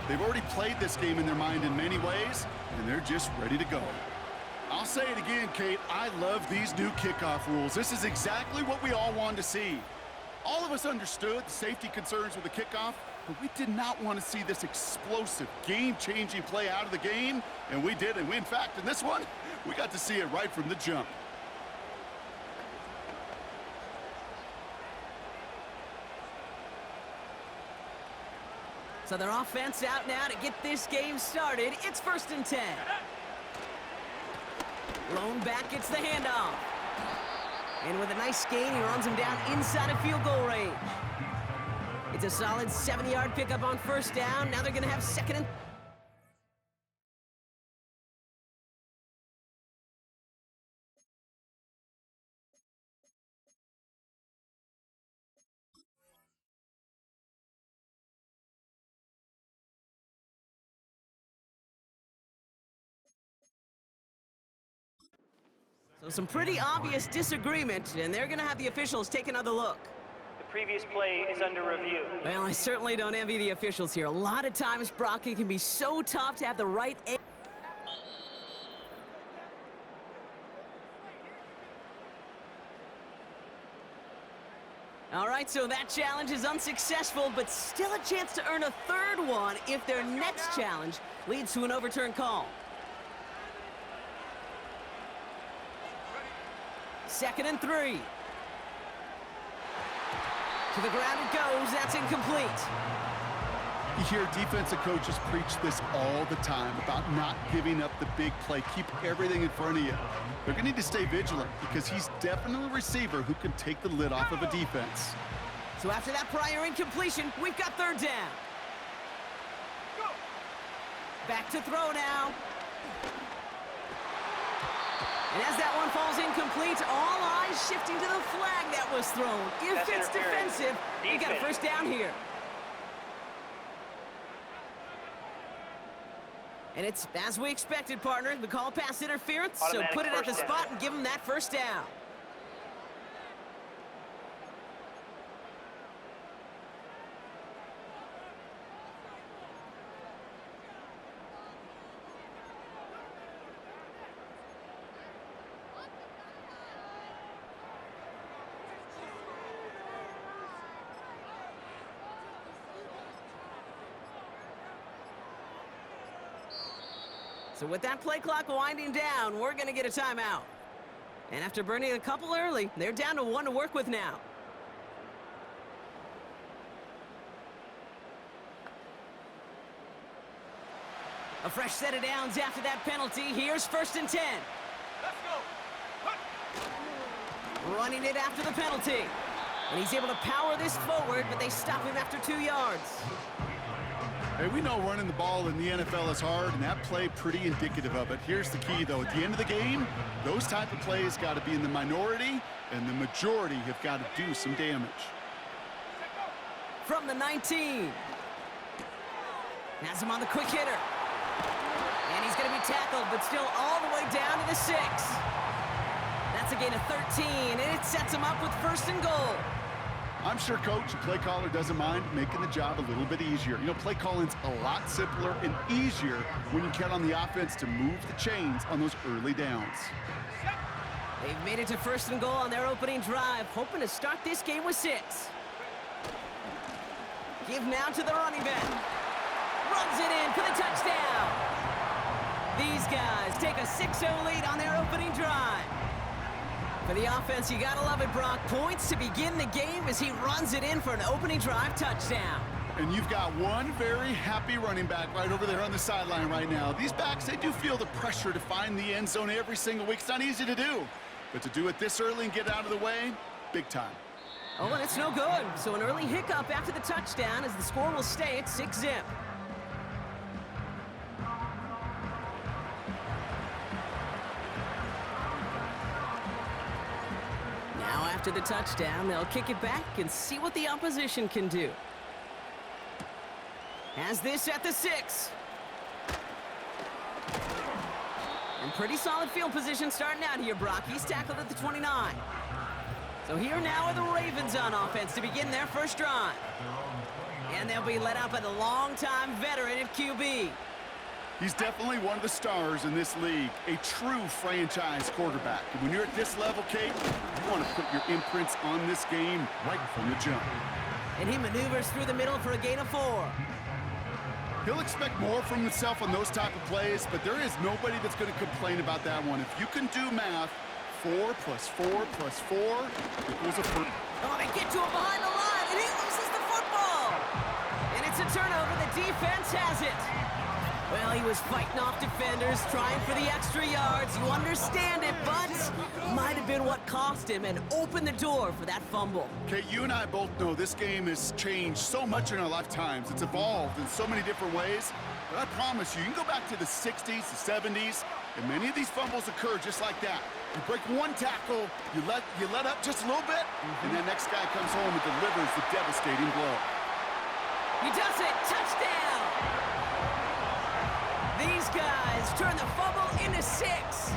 They've already played this game in their mind in many ways, and they're just ready to go. I'll say it again, Kate. I love these new kickoff rules. This is exactly what we all wanted to see. All of us understood the safety concerns with the kickoff, but we did not want to see this explosive, game-changing play out of the game, and we did. And in fact, in this one, we got to see it right from the jump. So their offense out now to get this game started. It's 1st and 10. Thrown back, gets the handoff. And with a nice gain, he runs him down inside of field goal range. It's a solid 70-yard pickup on 1st down. Now they're going to have 2nd and... So some pretty obvious disagreement, and they're going to have the officials take another look. The previous play is under review. Well, I certainly don't envy the officials here. A lot of times, Brock, it can be so tough to have the right... All right, so that challenge is unsuccessful, but still a chance to earn a 3rd one if their next challenge leads to an overturned call. 2nd and 3. To the ground it goes. That's incomplete. You hear defensive coaches preach this all the time about not giving up the big play. Keep everything in front of you. They're going to need to stay vigilant because he's definitely a receiver who can take the lid off of a defense. So after that prior incompletion, we've got 3rd down. Back to throw now. And as that one falls incomplete, all eyes shifting to the flag that was thrown. If it's defensive, you got a 1st down here. And it's as we expected, partner. We call pass interference, so put it at the spot and give them that 1st down. So with that play clock winding down, we're going to get a timeout. And after burning a couple early, they're down to 1 to work with now. A fresh set of downs after that penalty. Here's 1st and 10. Let's go. Running it after the penalty. And he's able to power this forward, but they stop him after 2 yards. Hey, we know running the ball in the NFL is hard, and that play pretty indicative of it. Here's the key, though. At the end of the game, those type of plays got to be in the minority, and the majority have got to do some damage. From the 19. Has him on the quick hitter. And he's going to be tackled, but still all the way down to the 6. That's a gain of 13, and it sets him up with 1st and goal. I'm sure coach and play caller doesn't mind making the job a little bit easier. You know, play calling's a lot simpler and easier when you count on the offense to move the chains on those early downs. They've made it to 1st and goal on their opening drive, hoping to start this game with 6. Give now to the running back. Runs it in for the touchdown. These guys take a 6-0 lead on their opening drive. For the offense, you gotta love it, Brock. Points to begin the game as he runs it in for an opening drive touchdown. And you've got one very happy running back right over there on the sideline right now. These backs, they do feel the pressure to find the end zone every single week. It's not easy to do. But to do it this early and get out of the way, big time. Oh, and it's no good. So an early hiccup after the touchdown as the score will stay at 6-0. Now after the touchdown, they'll kick it back and see what the opposition can do. Has this at the 6. And pretty solid field position starting out here, Brock. He's tackled at the 29. So here now are the Ravens on offense to begin their first drive. And they'll be led out by the longtime veteran at QB. He's definitely one of the stars in this league, a true franchise quarterback. And when you're at this level, Kate, you want to put your imprints on this game right from the jump. And he maneuvers through the middle for a gain of 4. He'll expect more from himself on those type of plays, but there is nobody that's going to complain about that one. If you can do math, 4 plus 4 plus 4 equals a first. Oh, they get to him behind the line, and he loses the football. And it's a turnover. The defense has it. Well, he was fighting off defenders, trying for the extra yards. You understand it, but might have been what cost him and opened the door for that fumble. Okay, you and I both know this game has changed so much in our lifetimes. It's evolved in so many different ways. But I promise you, you can go back to the 60s, the 70s, and many of these fumbles occur just like that. You break one tackle, you let up just a little bit, and the next guy comes home and delivers the devastating blow. He does it! Touchdown! These guys turn the fumble into 6.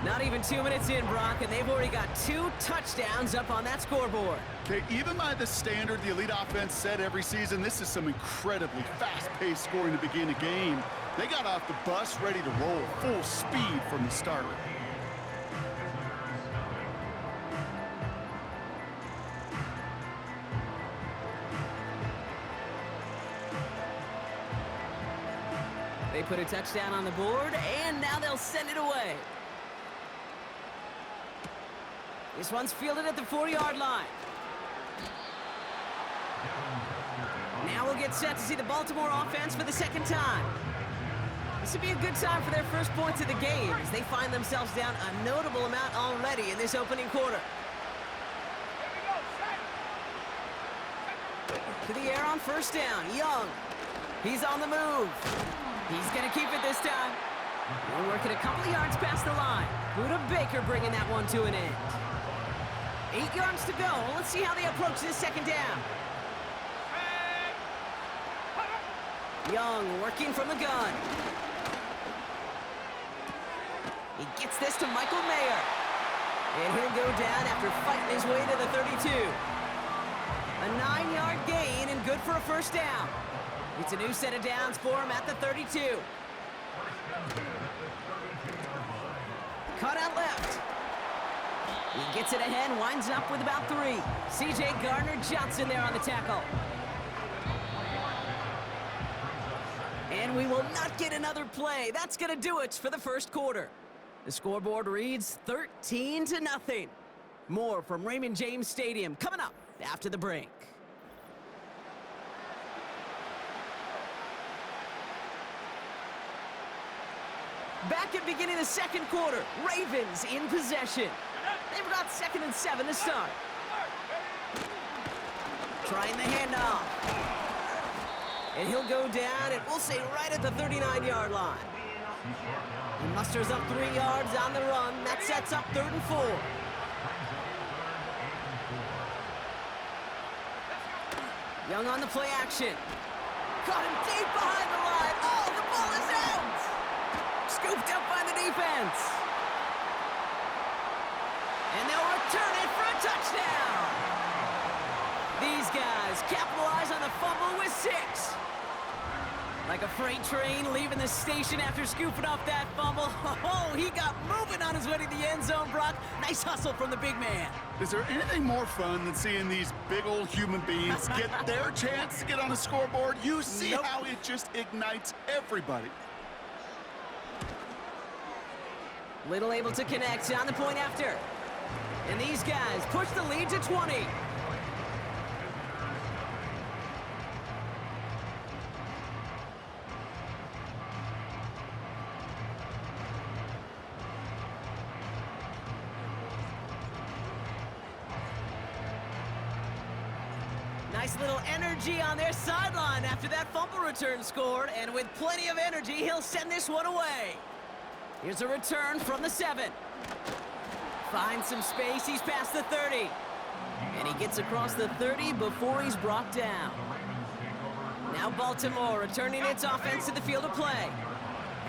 Not even 2 minutes in, Brock, and they've already got 2 touchdowns up on that scoreboard. Okay, even by the standard the elite offense set every season, this is some incredibly fast-paced scoring to begin a game. They got off the bus ready to roll full speed from the start. They put a touchdown on the board, and now they'll send it away. This one's fielded at the 40-yard line. Now we'll get set to see the Baltimore offense for the second time. This would be a good time for their first points of the game as they find themselves down a notable amount already in this opening quarter. To the air on first down, Young. He's on the move. He's going to keep it this time. We're working a couple of yards past the line. Buda Baker bringing that one to an end. 8 yards to go. Let's see how they approach this second down. Young working from the gun. He gets this to Michael Mayer. And he'll go down after fighting his way to the 32. A 9-yard gain and good for a first down. It's a new set of downs for him at the 32. Cut out left. He gets it ahead, winds up with about 3. C.J. Gardner-Johnson there on the tackle. And we will not get another play. That's going to do it for the first quarter. The scoreboard reads 13-0. More from Raymond James Stadium coming up after the break. Back at beginning of the second quarter, Ravens in possession. They've got 2nd and 7 to start. Trying the handoff. And he'll go down, and we'll say right at the 39-yard line. He musters up 3 yards on the run. That sets up 3rd and 4. Young on the play action. Caught him deep behind the line. Oh, the ball is out! Scooped up by the defense. And they'll return it for a touchdown. These guys capitalize on the fumble with 6. Like a freight train leaving the station after scooping up that fumble. Oh, he got moving on his way to the end zone, Brock. Nice hustle from the big man. Is there anything more fun than seeing these big old human beings get their chance to get on a scoreboard? You see how it just ignites everybody. Little able to connect on the point after. And these guys push the lead to 20. Nice little energy on their sideline after that fumble return scored. And with plenty of energy, he'll send this one away. Here's a return from the 7. Finds some space. He's past the 30. And he gets across the 30 before he's brought down. Now Baltimore returning its offense to the field of play.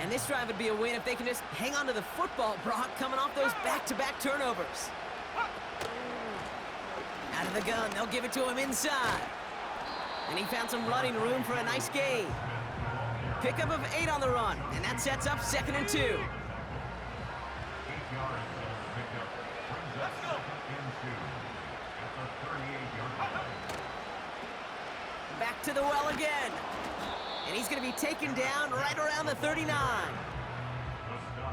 And this drive would be a win if they can just hang on to the football, Brock, coming off those back-to-back turnovers. Out of the gun, they'll give it to him inside. And he found some running room for a nice gain. Pickup of 8 on the run, and that sets up 2nd and 2. Back to the well again. And he's going to be taken down right around the 39.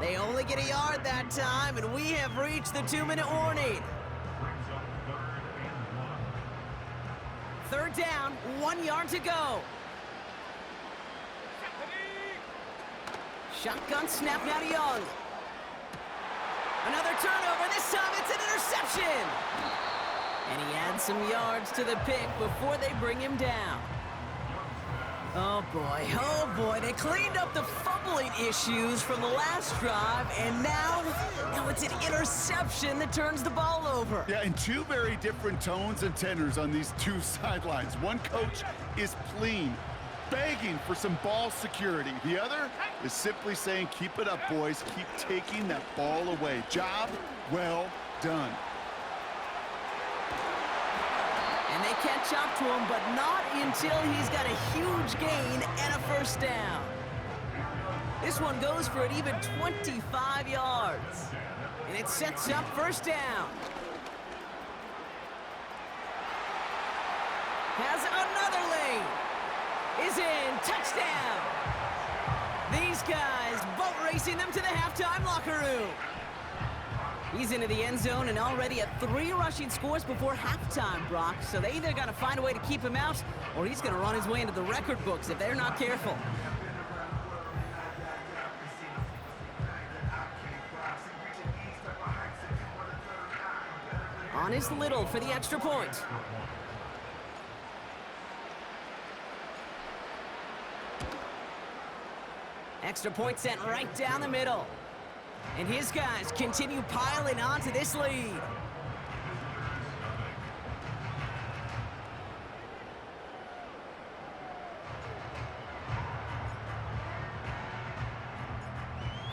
They only get a yard that time, and we have reached the 2-minute warning. 3rd down, 1 yard to go. Shotgun snap now to Young. Another turnover, this time it's an interception. And he adds some yards to the pick before they bring him down. Oh boy, they cleaned up the fumbling issues from the last drive, and now it's an interception that turns the ball over. Yeah, and 2 very different tones and tenors on these 2 sidelines. One coach is pleading, begging for some ball security. The other is simply saying, keep it up, boys. Keep taking that ball away. Job well done. And they catch up to him, but not until he's got a huge gain and a 1st down. This one goes for an even 25 yards. And it sets up 1st down. Has another lane. Is in. Touchdown. These guys boat racing them to the halftime locker room. He's into the end zone and already at 3 rushing scores before halftime, Brock. So they either got to find a way to keep him out, or he's going to run his way into the record books if they're not careful. On is Little for the extra point. Extra point sent right down the middle. And his guys continue piling onto this lead.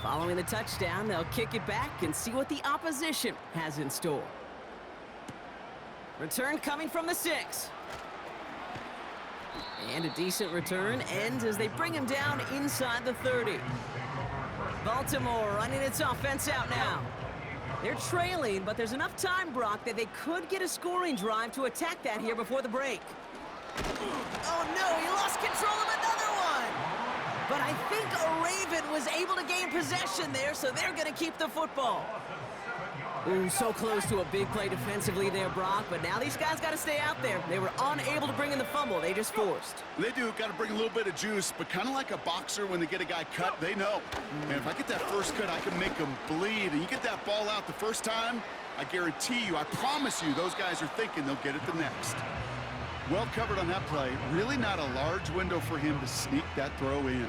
Following the touchdown, they'll kick it back and see what the opposition has in store. Return coming from the 6. And a decent return ends as they bring him down inside the 30. Baltimore running its offense out now. They're trailing, but there's enough time, Brock, that they could get a scoring drive to attack that here before the break. Oh no, he lost control of another one! But I think a Raven was able to gain possession there, so they're going to keep the football. Ooh, so close to a big play defensively there, Brock, but now these guys got to stay out there. They were unable to bring in the fumble. They just forced. They do got to bring a little bit of juice, but kind of like a boxer when they get a guy cut, they know. And if I get that first cut, I can make them bleed. And you get that ball out the first time, I guarantee you, I promise you, those guys are thinking they'll get it the next. Well covered on that play. Really not a large window for him to sneak that throw in.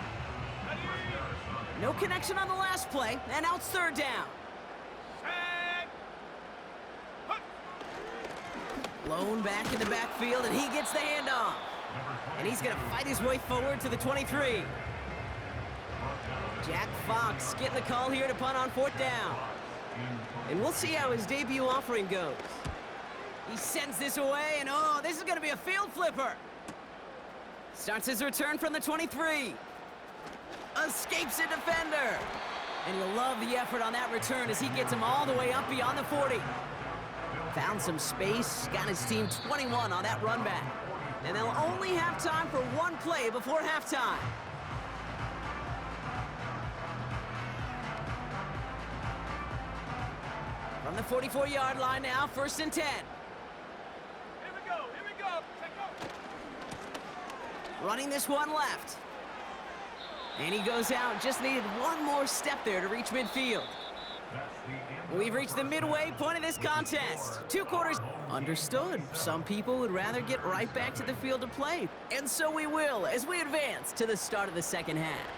No connection on the last play, and now it's 3rd down. Blown back in the backfield, and he gets the handoff. And he's going to fight his way forward to the 23. Jack Fox getting the call here to punt on 4th down. And we'll see how his debut offering goes. He sends this away, and oh, this is going to be a field flipper. Starts his return from the 23. Escapes a defender. And you'll love the effort on that return as he gets him all the way up beyond the 40. Found some space, got his team 21 on that run back. And they'll only have time for one play before halftime. From the 44-yard line now, 1st and 10. Here we go, take off. Running this one left. And he goes out, just needed one more step there to reach midfield. We've reached the midway point of this contest. 2 quarters. Understood. Some people would rather get right back to the field to play. And so we will as we advance to the start of the 2nd half.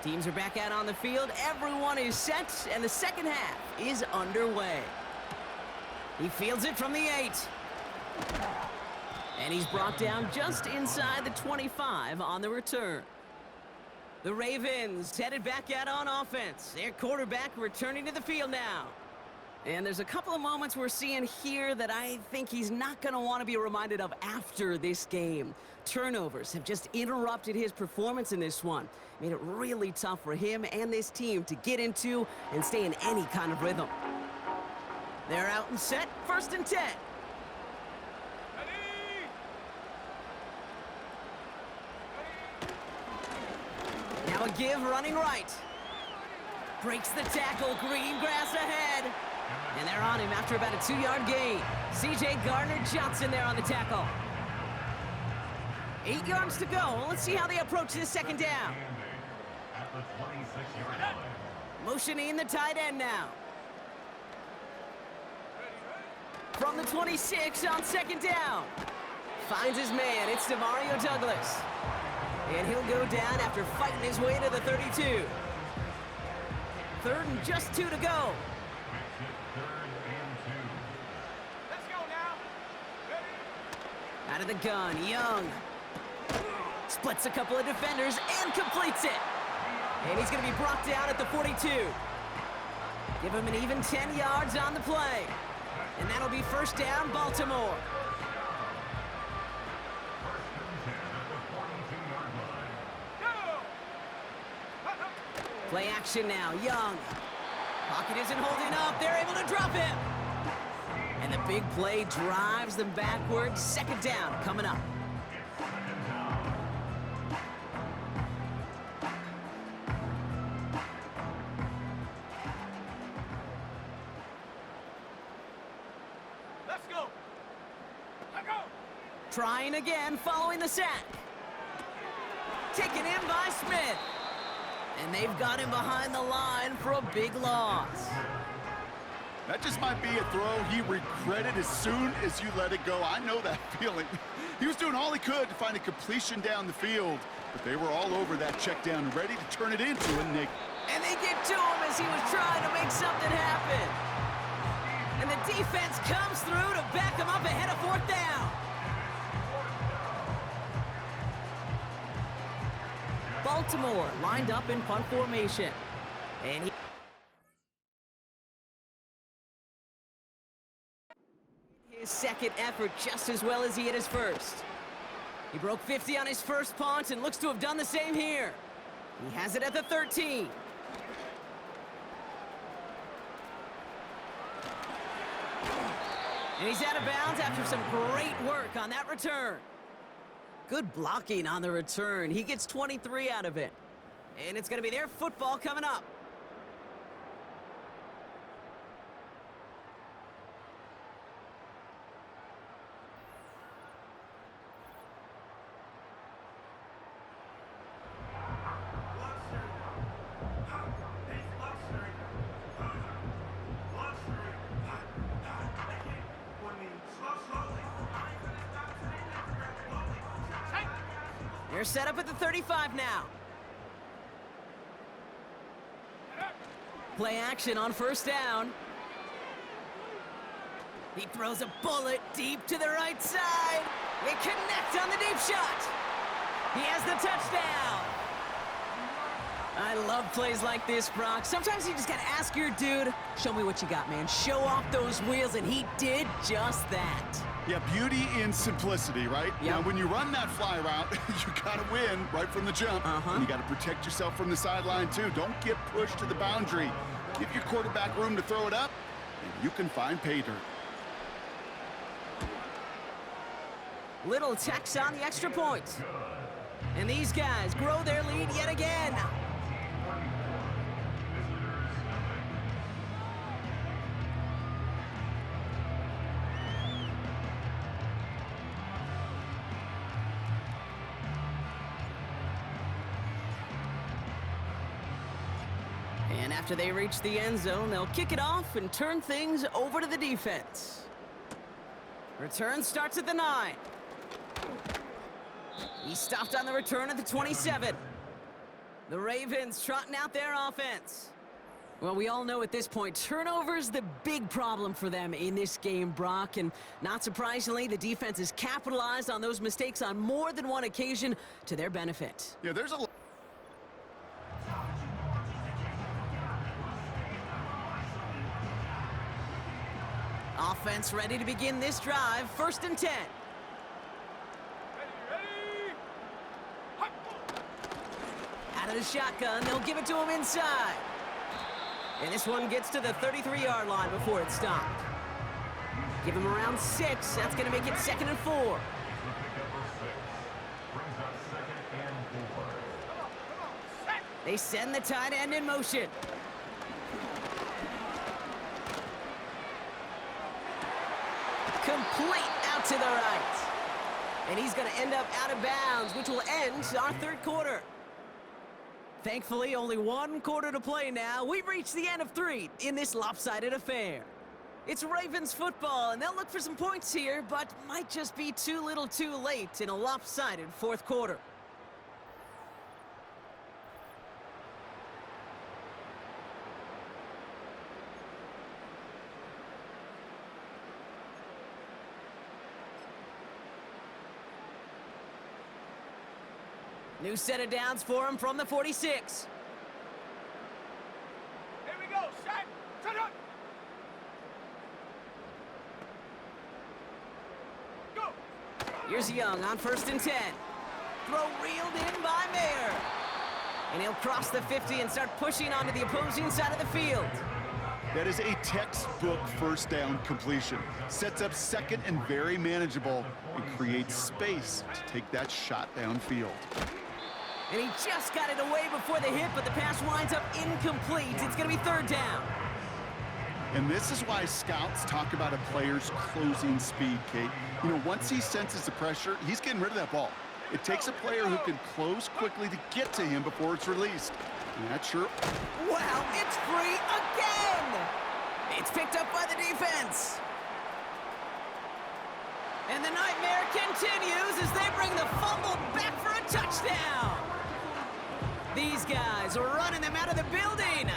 Teams are back out on the field. Everyone is set, and the 2nd half is underway. He fields it from the 8. And he's brought down just inside the 25 on the return. The Ravens headed back out on offense. Their quarterback returning to the field now. And there's a couple of moments we're seeing here that I think he's not going to want to be reminded of after this game. Turnovers have just interrupted his performance in this one. Made it really tough for him and this team to get into and stay in any kind of rhythm. They're out and set, 1st and 10. Now a give running right. Breaks the tackle, green grass ahead. And they're on him after about a 2-yard gain. C.J. Gardner-Johnson there on the tackle. 8 yards to go. Let's see how they approach this 2nd down. Motioning the tight end now. From the 26 on 2nd down. Finds his man. It's Demario Douglas. And he'll go down after fighting his way to the 32. 3rd and just 2 to go. Let's go now. Out of the gun, Young. Splits a couple of defenders and completes it. And he's going to be brought down at the 42. Give him an even 10 yards on the play. And that'll be 1st down, Baltimore. Play action now, Young. Pocket isn't holding up. They're able to drop him. And the big play drives them backwards. 2nd down coming up. Let's go. Let's go. Trying again following the sack. Taken in by Smith. And they've got him behind the line for a big loss. That just might be a throw he regretted as soon as you let it go. I know that feeling. He was doing all he could to find a completion down the field, but they were all over that check down, ready to turn it into a nick. And they get to him as he was trying to make something happen. And the defense comes through to back him up ahead of 4th down. Baltimore lined up in punt formation. And his 2nd effort just as well as he hit his 1st. He broke 50 on his 1st punt and looks to have done the same here. He has it at the 13. And he's out of bounds after some great work on that return. Good blocking on the return. He gets 23 out of it. And it's going to be their football coming up. They're set up at the 35 now. Play action on 1st down. He throws a bullet deep to the right side. They connect on the deep shot. He has the touchdown. I love plays like this, Brock. Sometimes you just got to ask your dude, show me what you got, man. Show off those wheels, and he did just that. Yeah, beauty in simplicity, right? Yep. Now, when you run that fly route, you got to win right from the jump. And you got to protect yourself from the sideline, too. Don't get pushed to the boundary. Give your quarterback room to throw it up, and you can find pay dirt. Little tax on the extra point. And these guys grow their lead yet again. And after they reach the end zone, they'll kick it off and turn things over to the defense. Return starts at the 9. He stopped on the return at the 27. The Ravens trotting out their offense. Well, we all know at this point, turnover's the big problem for them in this game, Brock. And not surprisingly, the defense has capitalized on those mistakes on more than one occasion to their benefit. Yeah, there's a Offense ready to begin this drive. 1st and 10. Ready? Hop. Out of the shotgun, they'll give it to him inside. And this one gets to the 33-yard line before it's stopped. Give him around 6. That's going to make it 2nd and 4. They send the tight end in motion. Complete out to the right. And he's going to end up out of bounds, which will end our 3rd quarter. Thankfully, only 1 quarter to play now. We've reached the end of 3 in this lopsided affair. It's Ravens football, and they'll look for some points here, but might just be too little too late in a lopsided 4th quarter. New set of downs for him from the 46. Here we go. Set. Turn up. Go. Here's Young on 1st and 10. Throw reeled in by Mayer. And he'll cross the 50 and start pushing onto the opposing side of the field. That is a textbook 1st down completion. Sets up 2nd and very manageable and creates space to take that shot downfield. And he just got it away before the hit, but the pass winds up incomplete. It's going to be 3rd down. And this is why scouts talk about a player's closing speed, Kate. You know, once he senses the pressure, he's getting rid of that ball. It takes a player who can close quickly to get to him before it's released. And that's sure. Wow, it's free again! It's picked up by the defense. And the nightmare continues as they bring the fumble back for a touchdown. These guys are running them out of the building.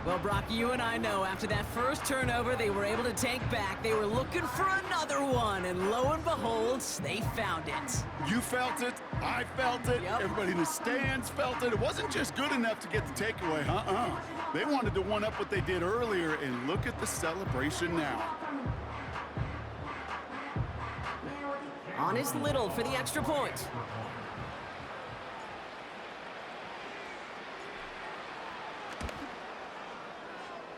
Well, Brock, you and I know after that first turnover, they were able to take back. They were looking for another one, and lo and behold, they found it. You felt it. I felt it. Yep. Everybody in the stands felt it. It wasn't just good enough to get the takeaway. They wanted to one-up what they did earlier, and look at the celebration now. On is Little for the extra point.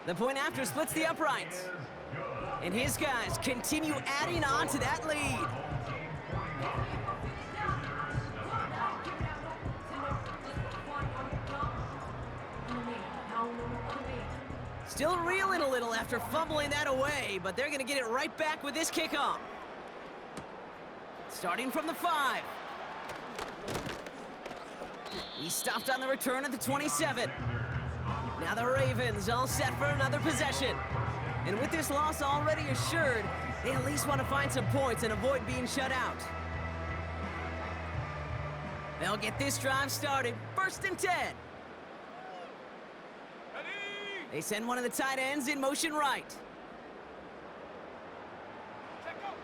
The point after splits the uprights. And his guys continue adding on to that lead. Still reeling a little after fumbling that away, but they're going to get it right back with this kickoff. Starting from the 5. He stopped on the return at the 27. Now the Ravens all set for another possession. And with this loss already assured, they at least want to find some points and avoid being shut out. They'll get this drive started. 1st and 10. Ready? They send one of the tight ends in motion right. Check up.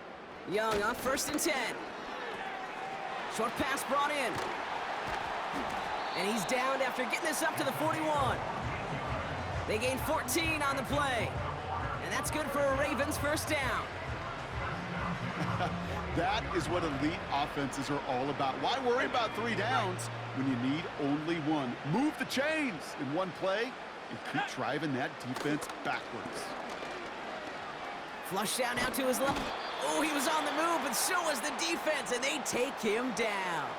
Young on 1st and 10. Short pass brought in. And he's downed after getting this up to the 41. They gain 14 on the play. And that's good for a Ravens 1st down. That is what elite offenses are all about. Why worry about 3 downs when you need only 1? Move the chains in one play and keep driving that defense backwards. Flush down out to his left. Oh, he was on the move, but so was the defense, and they take him down.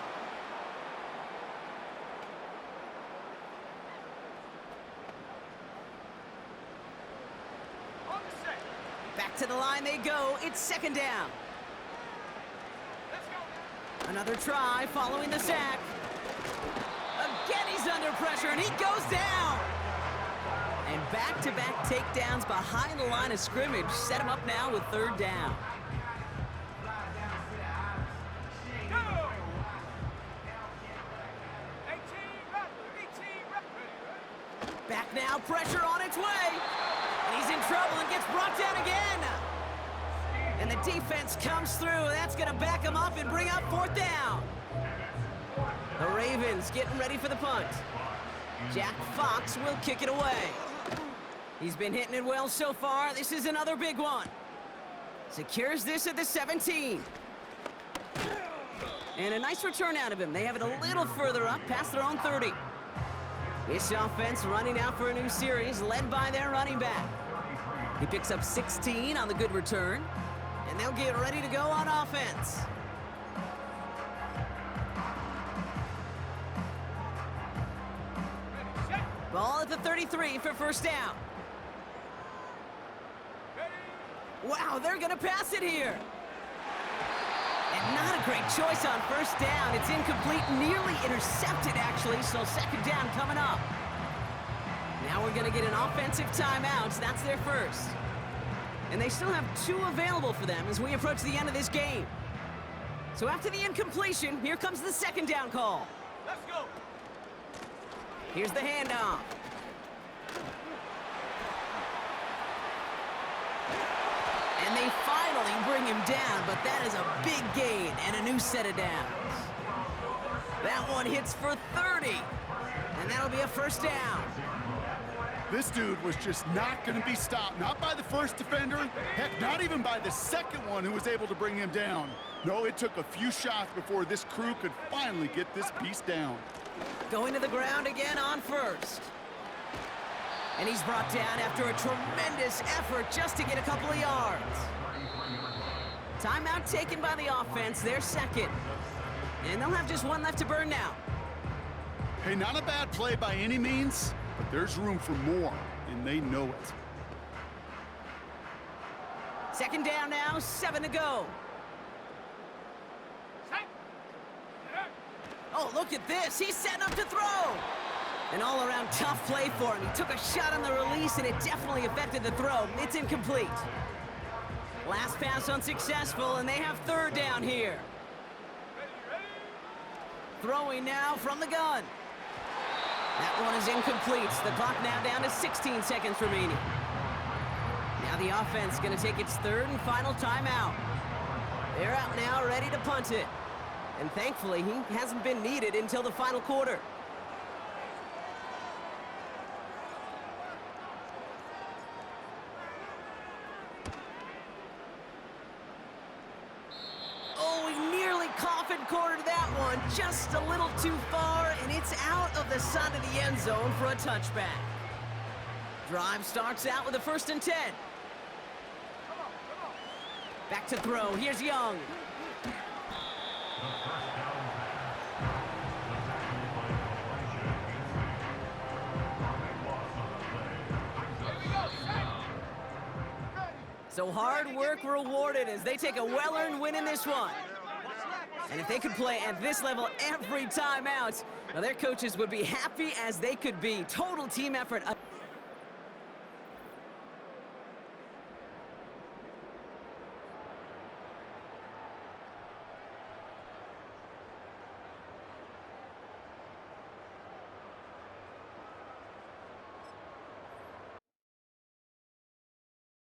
On the set. Back to the line they go. It's 2nd down. Let's go. Another try following the sack. Again, he's under pressure, and he goes down. And back-to-back takedowns behind the line of scrimmage set him up now with 3rd down. Go. 18 rep. 18 rep. Ready? Back now, pressure on its way. And he's in trouble and gets brought down again. And the defense comes through. That's going to back him up and bring up 4th down. The Ravens getting ready for the punt. Jack Fox will kick it away. He's been hitting it well so far. This is another big one. Secures this at the 17. And a nice return out of him. They have it a little further up, past their own 30. This offense running out for a new series, led by their running back. He picks up 16 on the good return, and they'll get ready to go on offense. Ball at the 33 for first down. Wow, they're gonna pass it here. And not a great choice on first down. It's incomplete, nearly intercepted actually, so second down coming up. Now we're gonna get an offensive timeout. That's their first. And they still have 2 available for them as we approach the end of this game. So after the incompletion, here comes the second down call. Let's go. Here's the handoff. And they finally bring him down, but that is a big gain and a new set of downs. That one hits for 30, and that'll be a first down. This dude was just not going to be stopped. Not by the first defender. Heck, not even by the second one who was able to bring him down. No, it took a few shots before this crew could finally get this beast down. Going to the ground again on first. And he's brought down after a tremendous effort just to get a couple of yards. Timeout taken by the offense, their second. And they'll have just one left to burn now. Hey, not a bad play by any means, but there's room for more, and they know it. Second down now, 7 to go. Oh, look at this. He's setting up to throw. An all-around tough play for him. He took a shot on the release, and it definitely affected the throw. It's incomplete. Last pass unsuccessful, and they have third down here. Throwing now from the gun. That one is incomplete. The clock now down to 16 seconds remaining. Now the offense going to take its third and final timeout. They're out now, ready to punt it. And thankfully, he hasn't been needed until the final quarter. Oh, he nearly coffin cornered that one. Just a little too far, and it's out of the side of the end zone for a touchback. Drive starts out with a 1st and 10. Back to throw. Here's Young. So hard work rewarded as they take a well-earned win in this one. And if they could play at this level every time out, well, their coaches would be happy as they could be. Total team effort